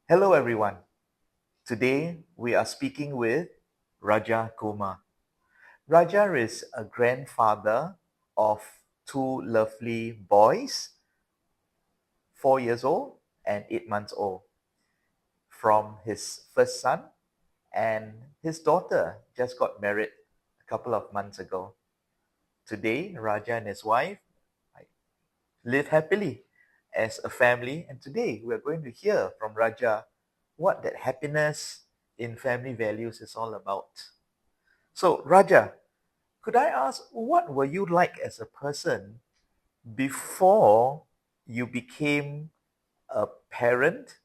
Hello, everyone. Today we are speaking with Rajakumar. Raja is a grandfather of two lovely boys, 4 years old and 8 months old, from his first son, and his daughter just got married a couple of months ago. Today, Raja and his wife live happily as a family, and today we are going to hear from Raja what that happiness in family values is all about. So, Raja, could I ask what were you like as a person before you became a parent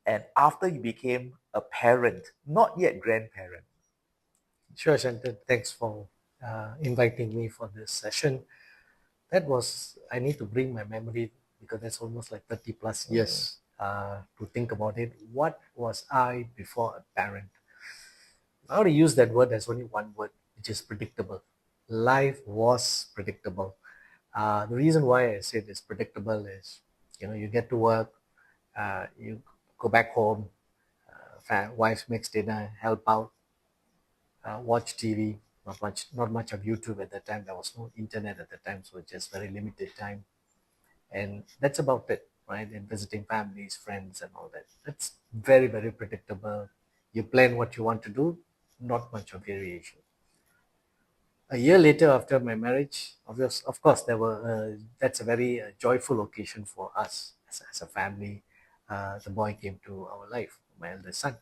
and after you became a parent, not yet grandparent? Sure, Shantan. Thanks for inviting me for this session. I need to bring my memory because that's almost like 30 plus years to think about it. What was I before a parent? I want to use that word as only one word, which is predictable. Life was predictable. The reason why I say this predictable is, you get to work, you go back home, wife makes dinner, help out, watch TV. Not much of YouTube at that time. There was no internet at the time, so just very limited time, and that's about it, right? And visiting families, friends, and all that. That's very very predictable. You plan what you want to do, not much of variation. A year later, after my marriage, of course, there were. That's a very joyful occasion for us as a family. The boy came to our life, my eldest son.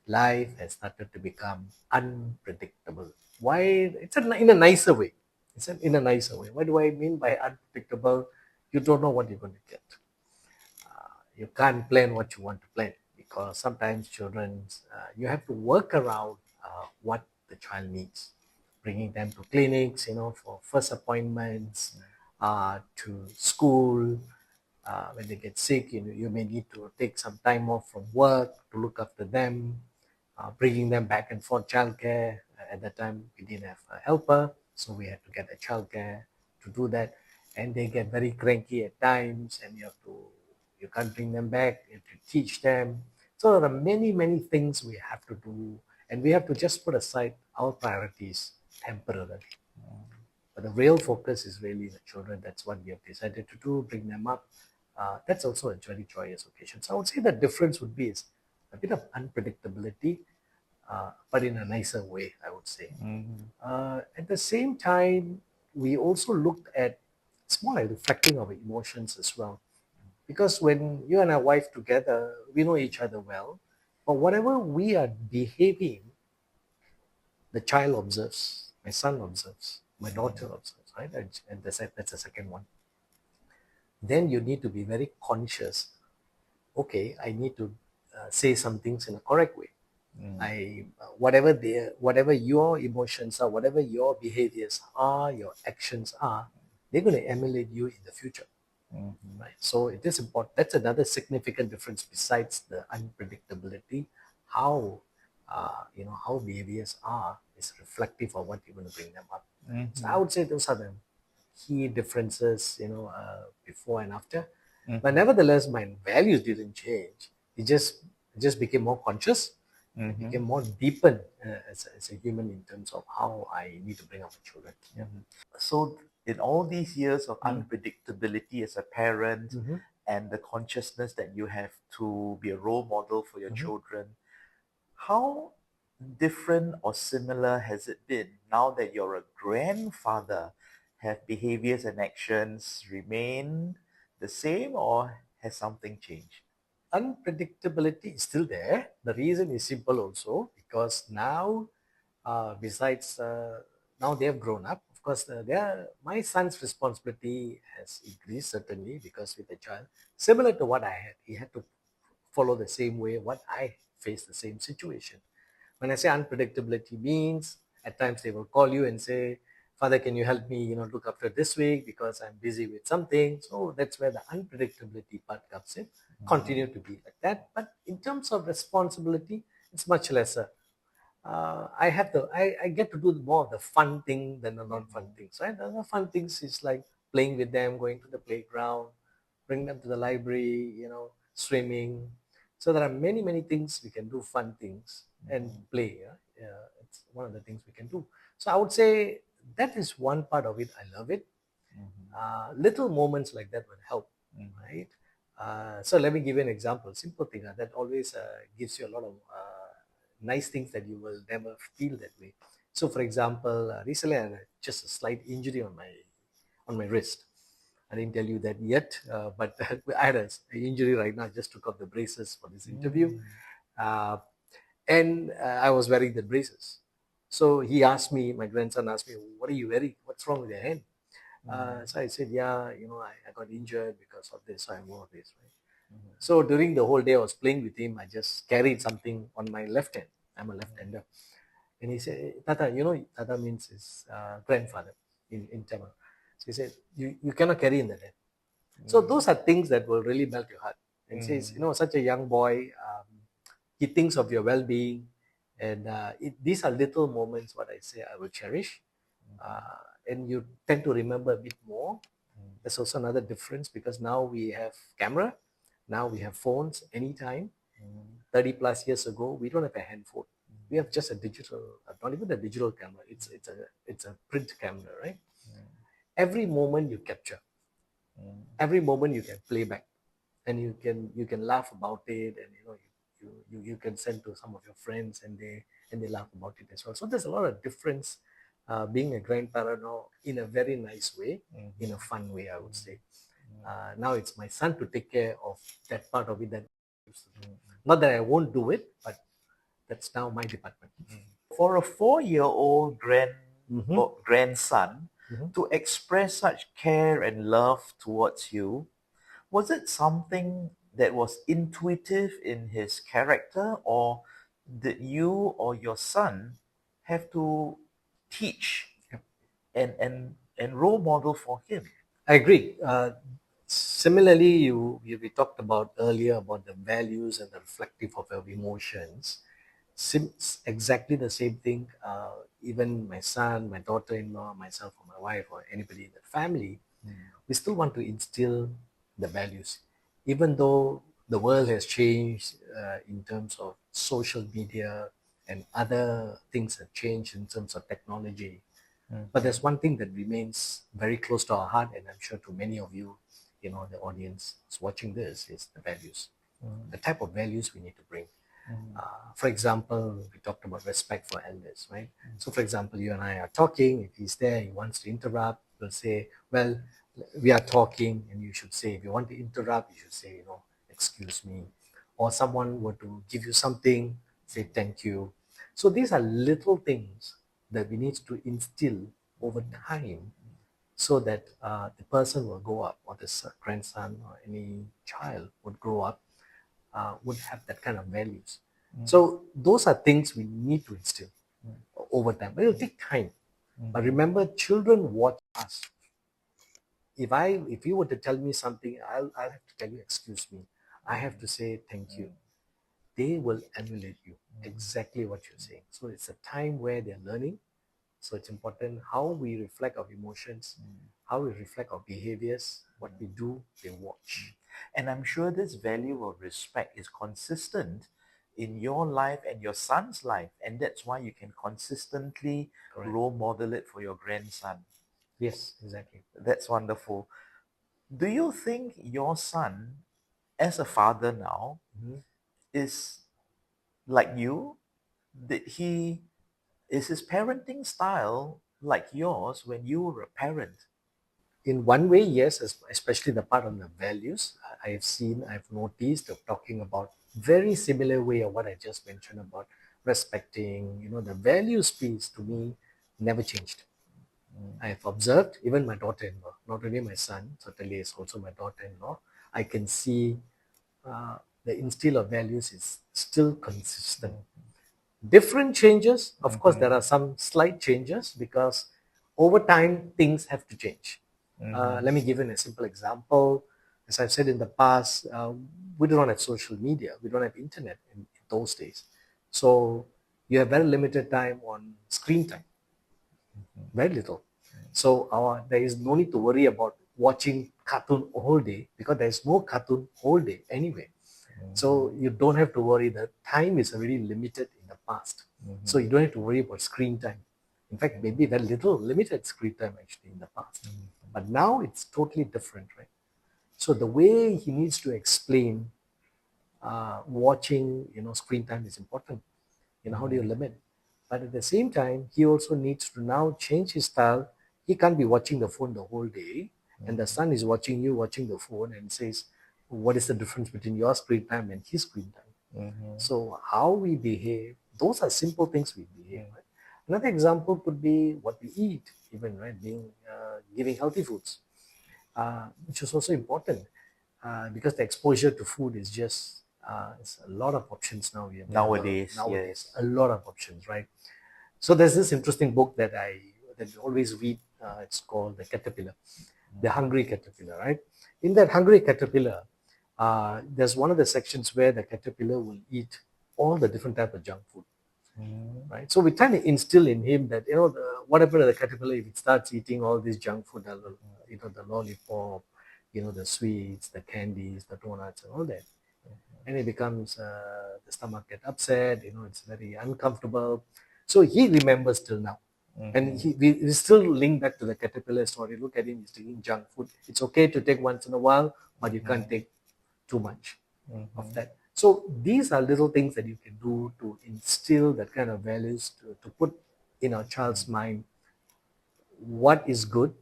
Life has started to become unpredictable. Why? In a nicer way. In a nicer way. What do I mean by unpredictable? You don't know what you're going to get. You can't plan what you want to plan because sometimes you have to work around what the child needs, bringing them to clinics, for first appointments, to school. When they get sick, you may need to take some time off from work to look after them, bringing them back and forth childcare. At that time, we didn't have a helper, so we had to get a childcare to do that. And they get very cranky at times, and you can't bring them back. You have to teach them. So there are many, many things we have to do, and we have to just put aside our priorities temporarily. But the real focus is really the children. That's what we have decided to do, bring them up. That's also a very joyous occasion. So I would say the difference would be is a bit of unpredictability, but in a nicer way, I would say. At the same time, we also looked at it's more like reflecting our emotions as well. Because when you and our wife together, we know each other well, but whatever we are behaving, the child observes, my son observes, my daughter observes, right? And that's the second one. Then you need to be very conscious. Okay, I need to say some things in a correct way. Whatever your emotions are, whatever your behaviors are, your actions are, they're going to emulate you in the future. Right? So it is important. That's another significant difference besides the unpredictability. How how behaviors are is reflective of what you're going to bring them up. So I would say those are the key differences, before and after. But nevertheless, my values didn't change. It just became more conscious. It became more deepened as a human in terms of how I need to bring up my children. Yeah. So, in all these years of unpredictability as a parent and the consciousness that you have to be a role model for your children, how different or similar has it been now that you're a grandfather? Have behaviors and actions remained the same or has something changed? Unpredictability is still there. The reason is simple also because now, besides now they have grown up. Of course, my son's responsibility has increased certainly because with the child, similar to what I had, he had to follow the same way what I faced the same situation. When I say unpredictability means at times they will call you and say, Father, can you help me, look after this week because I'm busy with something. So that's where the unpredictability part comes in. Continue to be like that. But in terms of responsibility, it's much lesser. I get to do more of the fun thing than the non-fun things, right? The fun things is like playing with them, going to the playground, bring them to the library, swimming. So there are many, many things we can do, fun things, and play. It's one of the things we can do. So I would say that is one part of it. I love it. Little moments like that will help, right? So let me give you an example, simple thing that always gives you a lot of nice things that you will never feel that way. So, for example, recently I had just a slight injury on my wrist. I didn't tell you that yet, but I had an injury right now. I just took off the braces for this interview, uh, and I was wearing the braces. So he asked me, my grandson asked me, "What are you wearing? What's wrong with your hand?" So I said, "Yeah, I got injured because of this. So I wore this." Right? So during the whole day, I was playing with him. I just carried something on my left hand. I'm a left-hander. And he said, Tata, Tata means his grandfather in Tamil. So he said, you cannot carry in that hand. So those are things that will really melt your heart. And says, such a young boy, he thinks of your well-being. And these are little moments, what I say, I will cherish. And you tend to remember a bit more. There's also another difference because now we have camera, now we have phones anytime. 30 plus years ago, we don't have a handphone. We have just a digital, not even a digital camera. It's a print camera, right? Every moment you capture, every moment you can play back, and you can laugh about it, and you can send to some of your friends, and they laugh about it as well. So there's a lot of difference being a grandparent now in a very nice way, in a fun way, I would say. Now it's my son to take care of that part of it that I used to do. Not that I won't do it, but that's now my department. For a 4-year-old Mhm. grandson to express such care and love towards you, was it something that was intuitive in his character, or did you or your son have to teach Yep. and role model for him? I agree. Similarly, we talked about earlier about the values and the reflective of our emotions. Exactly the same thing. Even my son, my daughter-in-law, myself, or my wife, or anybody in the family, we still want to instill the values, even though the world has changed in terms of social media and other things have changed in terms of technology. But there's one thing that remains very close to our heart, and I'm sure to many of you, the audience is watching this, is the values, the type of values we need to bring. For example, we talked about respect for elders, right? So, for example, you and I are talking. If he's there, he wants to interrupt, we'll say, well, we are talking, and you should say, if you want to interrupt, you should say, excuse me. Or someone were to give you something, say thank you. So these are little things that we need to instill over time so that the person will grow up, or the grandson or any child would grow up, would have that kind of values. So those are things we need to instill over time. But it'll take time. But remember, children watch us. If you were to tell me something, I'll have to tell you, excuse me. I have to say thank you. They will emulate you exactly what you're saying. So it's a time where they're learning. So it's important how we reflect our emotions, how we reflect our behaviors, what we do, they watch. And I'm sure this value of respect is consistent in your life and your son's life, and that's why you can consistently Correct. role model it for your grandson. Yes, exactly. That's wonderful. Do you think your son, as a father now, is like you? Did he is his parenting style like yours when you were a parent? In one way, yes, especially the part on the values. I've noticed of talking about very similar way of what I just mentioned about respecting, the values piece to me never changed. I've observed even my daughter-in-law, not only my son, certainly it's also my daughter-in-law. I can see the instill of values is still consistent. Different changes, of course, there are some slight changes because over time things have to change. Let me give you a simple example. As I've said in the past, we do not have social media, we don't have internet in those days. So you have very limited time on screen time, very little. So there is no need to worry about watching cartoon all day because there is no cartoon all day anyway. So you don't have to worry. The time is already limited in the past. So you don't have to worry about screen time. In fact, maybe very little limited screen time actually in the past. But now it's totally different, right? So the way he needs to explain watching, screen time is important. How do you limit? But at the same time, he also needs to now change his style. He can't be watching the phone the whole day, and the son is watching you watching the phone and says, "What is the difference between your screen time and his screen time?" So how we behave, those are simple things we behave. Right? Another example could be what we eat, even right, being giving healthy foods, which is also important because the exposure to food is just it's a lot of options now. We have Nowadays, nowadays yes. a lot of options, right? So there's this interesting book that I always read. It's called The Caterpillar, The Hungry Caterpillar, right? In that Hungry Caterpillar, there's one of the sections where the caterpillar will eat all the different type of junk food, right? So we try to instill in him that what happened to the caterpillar if it starts eating all this junk food, the lollipop, the sweets, the candies, the donuts, and all that, and it becomes the stomach get upset. It's very uncomfortable. So he remembers till now. And we still link that to the caterpillar story. Look at him, he's taking junk food. It's okay to take once in a while, but you can't take too much of that. So these are little things that you can do to instill that kind of values, to put in our child's mind what is good,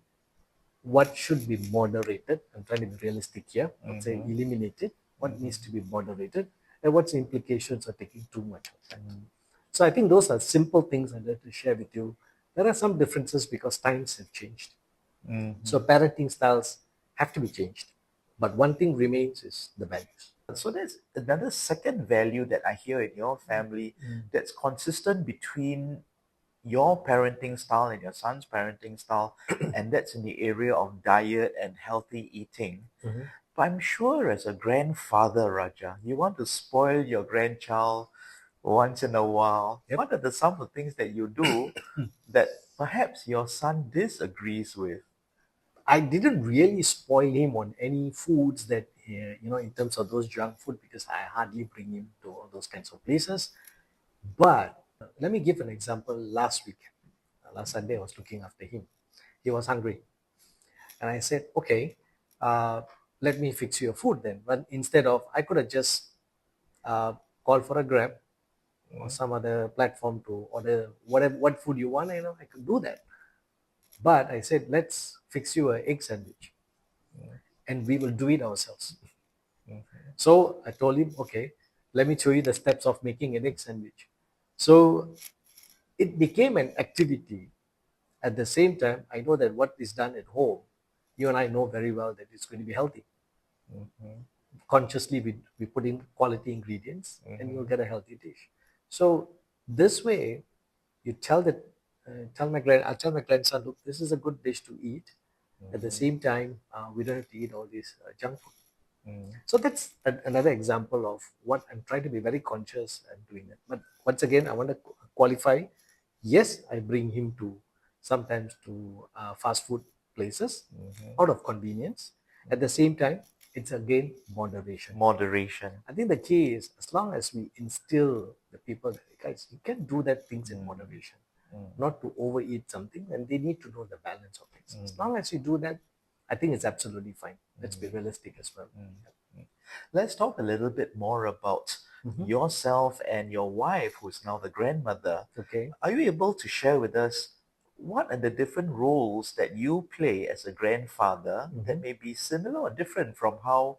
what should be moderated. I'm trying to be realistic here. I'd say eliminated, what needs to be moderated, and what's the implications of taking too much of that. So I think those are simple things I'd like to share with you. There are some differences because times have changed. So parenting styles have to be changed. But one thing remains is the values. So there's another second value that I hear in your family that's consistent between your parenting style and your son's parenting style, and that's in the area of diet and healthy eating. But I'm sure as a grandfather, Raja, you want to spoil your grandchild once in a while. Yep. What are some of the things that you do that perhaps your son disagrees with? I didn't really spoil him on any foods that, in terms of those junk food, because I hardly bring him to all those kinds of places. But let me give an example. Last week, last Sunday, I was looking after him. He was hungry. And I said, okay, let me fix you your food then. But instead of, I could have just called for a Grab or some other platform to order what food you want. I could do that. But I said, let's fix you an egg sandwich and we will do it ourselves. So I told him, okay, let me show you the steps of making an egg sandwich. So it became an activity. At the same time, I know that what is done at home, you and I know very well that it's going to be healthy. Consciously, we put in quality ingredients and you'll get a healthy dish. So this way, you I'll tell my grandson, look, this is a good dish to eat. At the same time, we don't have to eat all this junk food. So that's another example of what I'm trying to be very conscious and doing it. But once again, I want to qualify. Yes, I bring him sometimes to fast food places out of convenience. At the same time, it's again moderation. Moderation. I think the key is as long as we instill the people that, guys, you can do that things in moderation, not to overeat something, and they need to know the balance of things. As long as you do that, I think it's absolutely fine. Let's be realistic as well. Let's talk a little bit more about yourself and your wife, who's now the grandmother. Okay. Are you able to share with us what are the different roles that you play as a grandfather that may be similar or different from how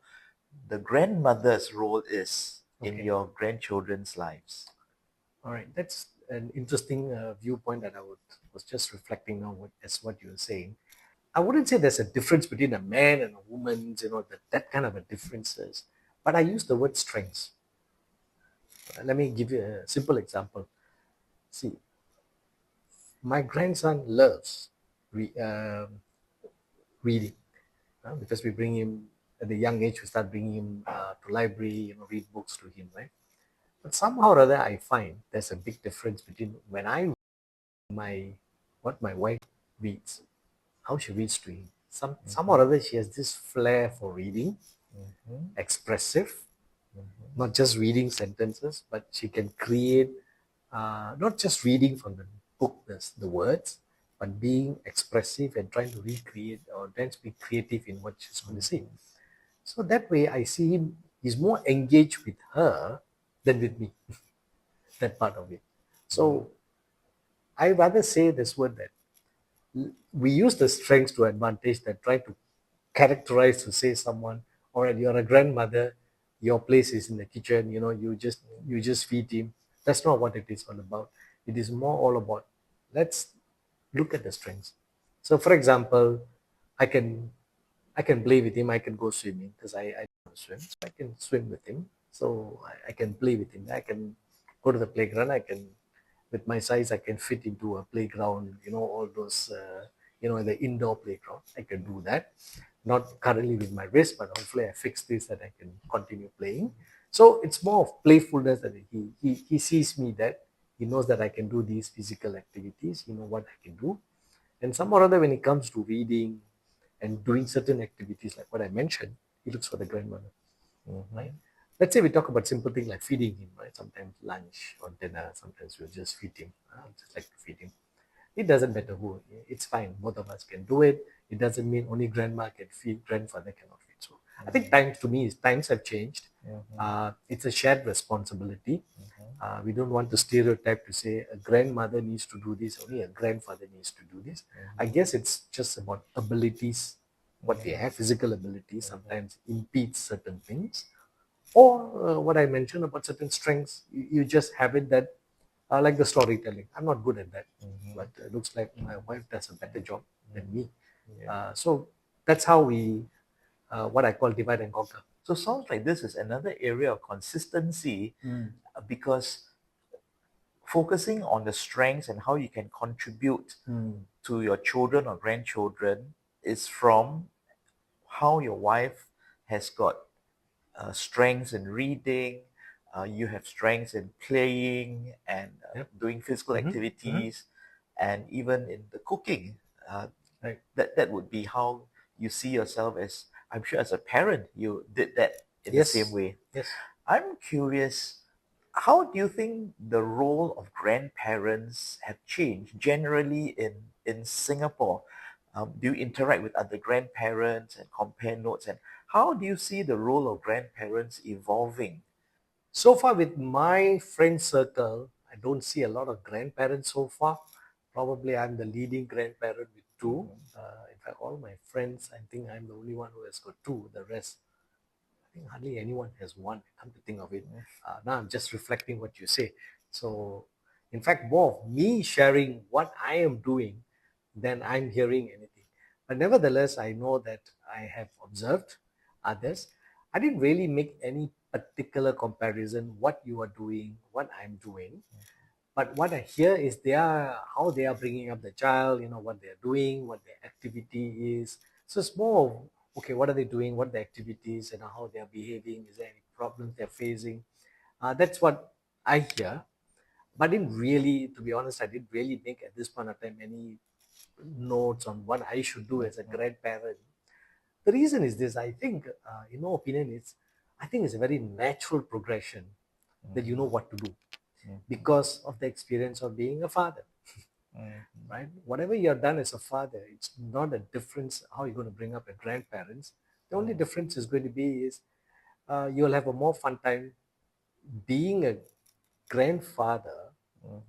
the grandmother's role is in Okay. your grandchildren's lives? All right, that's an interesting viewpoint that was just reflecting on what you were saying. I wouldn't say there's a difference between a man and a woman, that kind of a differences. But I use the word strengths. Let me give you a simple example. See, my grandson loves reading because we bring him at the young age. We start bringing him to library, read books to him, right? But somehow or other, I find there's a big difference between when I what my wife reads, how she reads to him. Some or other, she has this flair for reading, expressive, not just reading sentences, but she can create, not just reading from the book, the words, but being expressive and trying to recreate or trying to be creative in what she's going to say. So that way, I see him, he's more engaged with her than with me, that part of it. So I rather say this word that we use the strengths to advantage that try to characterize to say someone, all right, you're a grandmother, your place is in the kitchen, you just feed him. That's not what it is all about. It is more all about, let's look at the strengths. So for example, i can I can play with him. I can go swimming because I don't swim, so I can swim with him. So I can play with him. I can go to the playground. I can, with my size, I can fit into a playground. All those, the indoor playground. I can do that. Not currently with my wrist, but hopefully I fix this that I can continue playing. So it's more of playfulness that he sees me, that he knows that I can do these physical activities. What I can do, and some or other when it comes to reading and doing certain activities like what I mentioned, he looks for the grandmother, right? Let's say we talk about simple things like feeding him, right? Sometimes lunch or dinner, sometimes we'll just feed him. I just like to feed him. It doesn't matter who, it's fine. Both of us can do it. It doesn't mean only grandma can feed, grandfather cannot feed. So I think times have changed. It's a shared responsibility. We don't want to stereotype to say a grandmother needs to do this, only a grandfather needs to do this. I guess it's just about abilities. What we have, physical abilities, sometimes impedes certain things. Or what I mentioned about certain strengths, you just have it that, like the storytelling. I'm not good at that, but it looks like my wife does a better job than me. So that's how what I call divide and conquer. So sounds like this is another area of consistency, because focusing on the strengths and how you can contribute to your children or grandchildren is from how your wife has got strengths in reading, you have strengths in playing and doing physical activities, and even in the cooking. Right. That would be how you see yourself as, I'm sure as a parent, you did that in Yes. the same way. Yes. I'm curious, how do you think the role of grandparents have changed generally in Singapore? Do you interact with other grandparents and compare notes? And how do you see the role of grandparents evolving? So far with my friend circle, I don't see a lot of grandparents so far. Probably I'm the leading grandparent with two. In fact, all my friends, I think I'm the only one who has got two. The rest, I think hardly anyone has one. Come to think of it, now I'm just reflecting what you say. So, in fact, more of me sharing what I am doing than I'm hearing anything. But nevertheless, I know that I have observed others. I didn't really make any particular comparison what you are doing, what I'm doing. But what I hear is how they are bringing up the child, what they're doing, what their activity is. So it's more of, okay, what are they doing, what the activities, and how they're behaving, is there any problems they're facing. That's what I hear. But I didn't really, to be honest, I didn't really make at this point of time any notes on what I should do as a grandparent. The reason is this, I think, in my opinion, I think it's a very natural progression that you know what to do because of the experience of being a father, right? Whatever you have done as a father, it's not a difference how you're going to bring up your grandparents. The only difference is going to be is you'll have a more fun time being a grandfather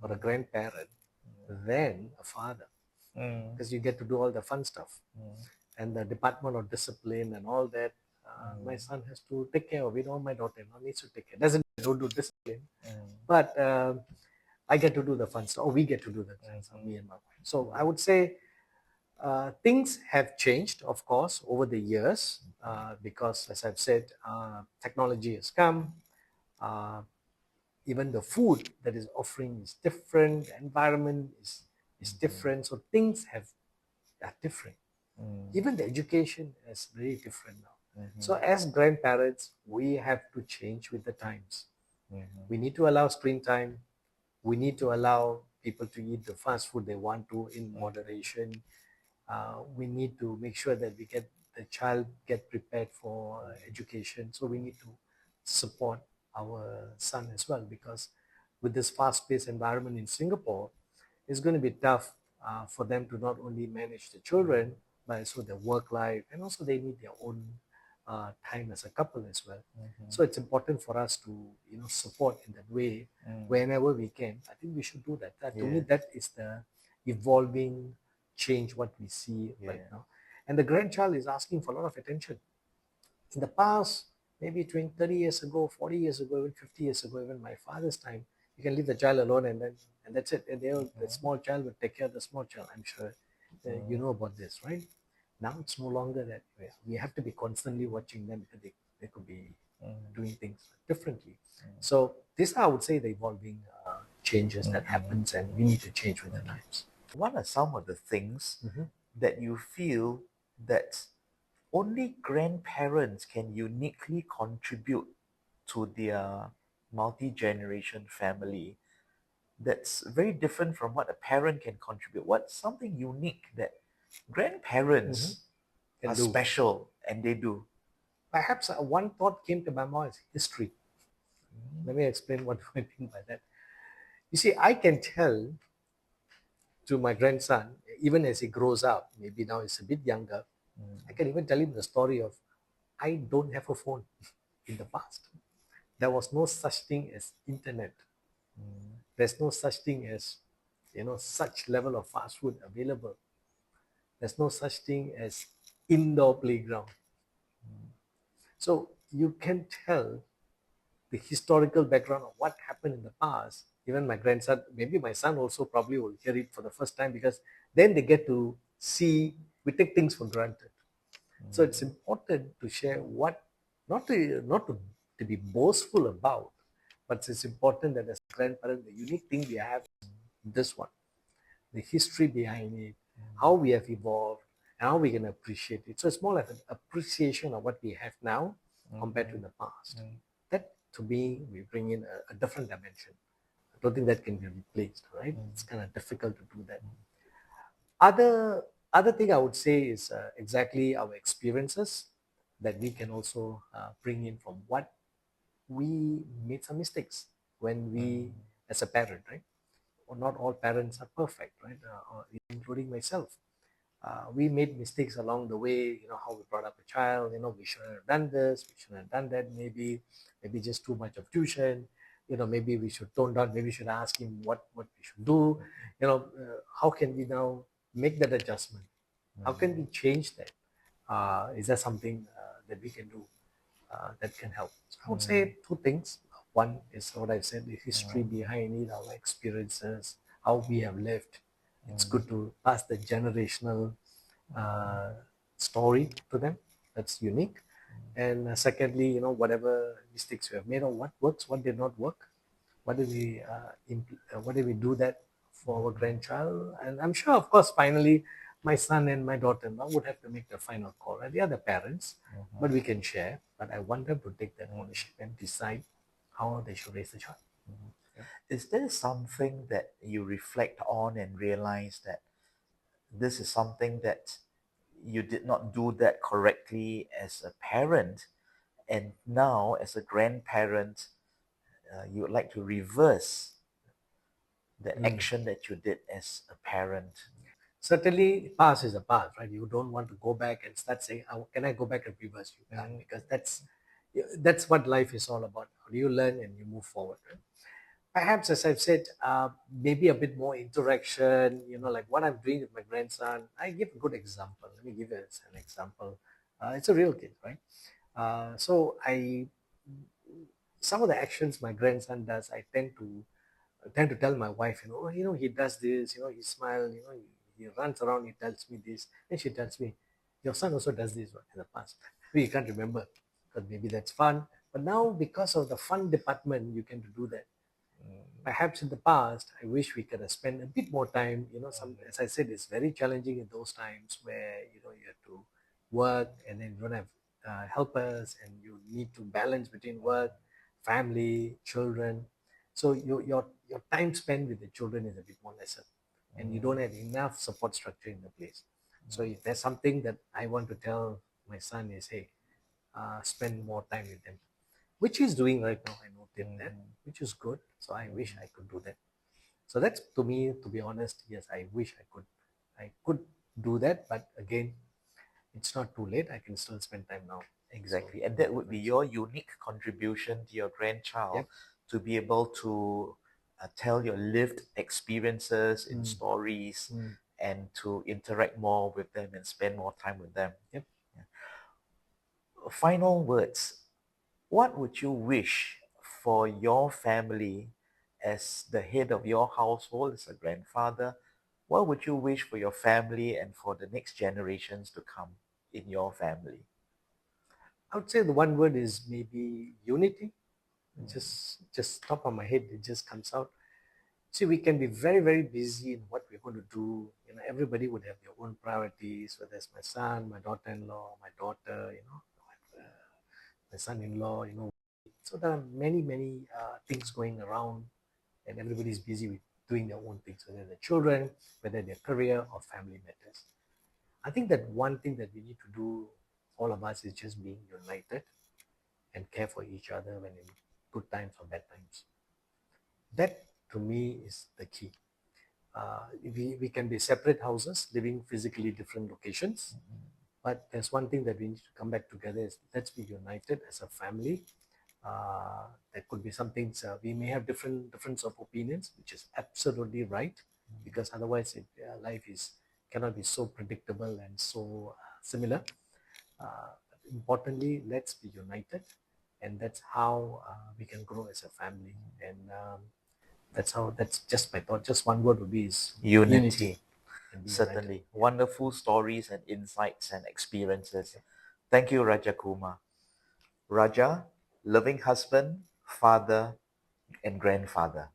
or a grandparent than a father because you get to do all the fun stuff and the department of discipline and all that. My son has to take care of it, or my daughter-in-law needs to take care. Doesn't mean I don't do discipline, but I get to do the fun stuff, or we get to do the fun stuff, me and my wife. So I would say things have changed, of course, over the years because, as I've said, technology has come. Uh, Even the food that is offering is different. The environment is different. So things are different. Even the education is very different now. So as grandparents, we have to change with the times. We need to allow screen time. We need to allow people to eat the fast food they want to in moderation. We need to make sure that we get the child get prepared for education. So we need to support our son as well, because with this fast-paced environment in Singapore, it's going to be tough for them to not only manage the children, but also their work life, and also they need their own time as a couple as well. So it's important for us to support in that way whenever we can. I think we should do that. To me, that is the evolving change what we see right now. And the grandchild is asking for a lot of attention. In the past, maybe 20, 30 years ago, 40 years ago, even 50 years ago, even my father's time, you can leave the child alone and that's it. And the small child will take care of the small child. I'm sure you know about this, right? Now it's no longer that way. We have to be constantly watching them because they could be doing things differently. So these are, I would say, the evolving changes that happens, and we need to change with the times. What are some of the things that you feel that only grandparents can uniquely contribute to their multi-generation family that's very different from what a parent can contribute? What's something unique that grandparents Can are do. special and they do? Perhaps one thought came to my mind is history. Let me explain what I mean by that. You see, I can tell to my grandson, even as he grows up, maybe now he's a bit younger, I can even tell him the story of I don't have a phone in the past. There was no such thing as internet. There's no such thing as such level of fast food available. There's no such thing as indoor playground. So you can tell the historical background of what happened in the past. Even my grandson, maybe my son also probably will hear it for the first time, because then they get to see we take things for granted. So it's important to share what, not to be boastful about, but it's important that as a grandparent, the unique thing we have is this one, the history behind it, how we have evolved, and how we can appreciate it. So it's more like an appreciation of what we have now compared to the past. That, to me, we bring in a different dimension. I don't think that can be replaced, right? It's kind of difficult to do that. Other thing I would say is exactly our experiences that we can also bring in from what we made some mistakes when we, as a parent, right? Or not all parents are perfect, right? Including myself. We made mistakes along the way, how we brought up a child, we shouldn't have done this, we shouldn't have done that, maybe just too much of tuition, maybe we should tone down, maybe we should ask him what we should do, how can we now make that adjustment? How can we change that? Is there something that we can do that can help? So I would say two things. One is what I said, the history behind it, our experiences, how we have lived. It's good to pass the generational story to them. That's unique. And secondly, whatever mistakes we have made, or what works, what did not work, what did we do that for our grandchild? And I'm sure, of course, finally, my son and my daughter-in-law would have to make the final call. And they are the parents, but we can share. But I want them to take that ownership and decide how they should raise the child. Is there something that you reflect on and realize that this is something that you did not do that correctly as a parent, and now as a grandparent, you would like to reverse the action that you did as a parent? Certainly, past is a past, right? You don't want to go back and start saying, "Can I go back and reverse?" You can't, because that's what life is all about. How do you learn and you move forward, right? Perhaps, as I've said, maybe a bit more interaction, like what I'm doing with my grandson. I give a good example. Let me give you an example. It's a real kid, right? So some of the actions my grandson does, I tend to tell my wife, oh, he does this, he smiles, he runs around, he tells me this. And she tells me, your son also does this one in the past. You can't remember, because maybe that's fun. But now, because of the fun department, you can do that. Perhaps in the past, I wish we could have spent a bit more time. As I said, it's very challenging in those times where you have to work, and then you don't have helpers, and you need to balance between work, family, children. So your time spent with the children is a bit more lesser, and you don't have enough support structure in the place. So if there's something that I want to tell my son is, hey, spend more time with them, which he's doing right now. I notice. did that, which is good. So I wish I could do that. So that's, to me, to be honest, yes, I wish I could do that. But again, it's not too late. I can still spend time now. Exactly. And that would be your unique contribution to your grandchild, Yep. to be able to tell your lived experiences in stories and to interact more with them and spend more time with them. Yep. Final words. What would you wish for your family as the head of your household, as a grandfather? What would you wish for your family and for the next generations to come in your family? I would say the one word is maybe unity. Just top of my head, it just comes out. See, we can be very, very busy in what we're going to do. You know, everybody would have their own priorities, whether it's my son, my daughter-in-law, my daughter, my son-in-law, So there are many, many things going around, and everybody's busy with doing their own things, whether they're children, whether their career or family matters. I think that one thing that we need to do, all of us, is just being united and care for each other when in good times or bad times. That, to me, is the key. We can be separate houses, living physically different locations, but there's one thing that we need to come back together is let's be united as a family. There could be some things we may have difference of opinions, which is absolutely right, because otherwise life cannot be so predictable and so similar. Importantly, let's be united, and that's how we can grow as a family. And that's just my thought. Just one word would be is Unity. and be united. Certainly. Wonderful stories and insights and experiences. Thank you, Rajakumar. Raja, loving husband, father, and grandfather.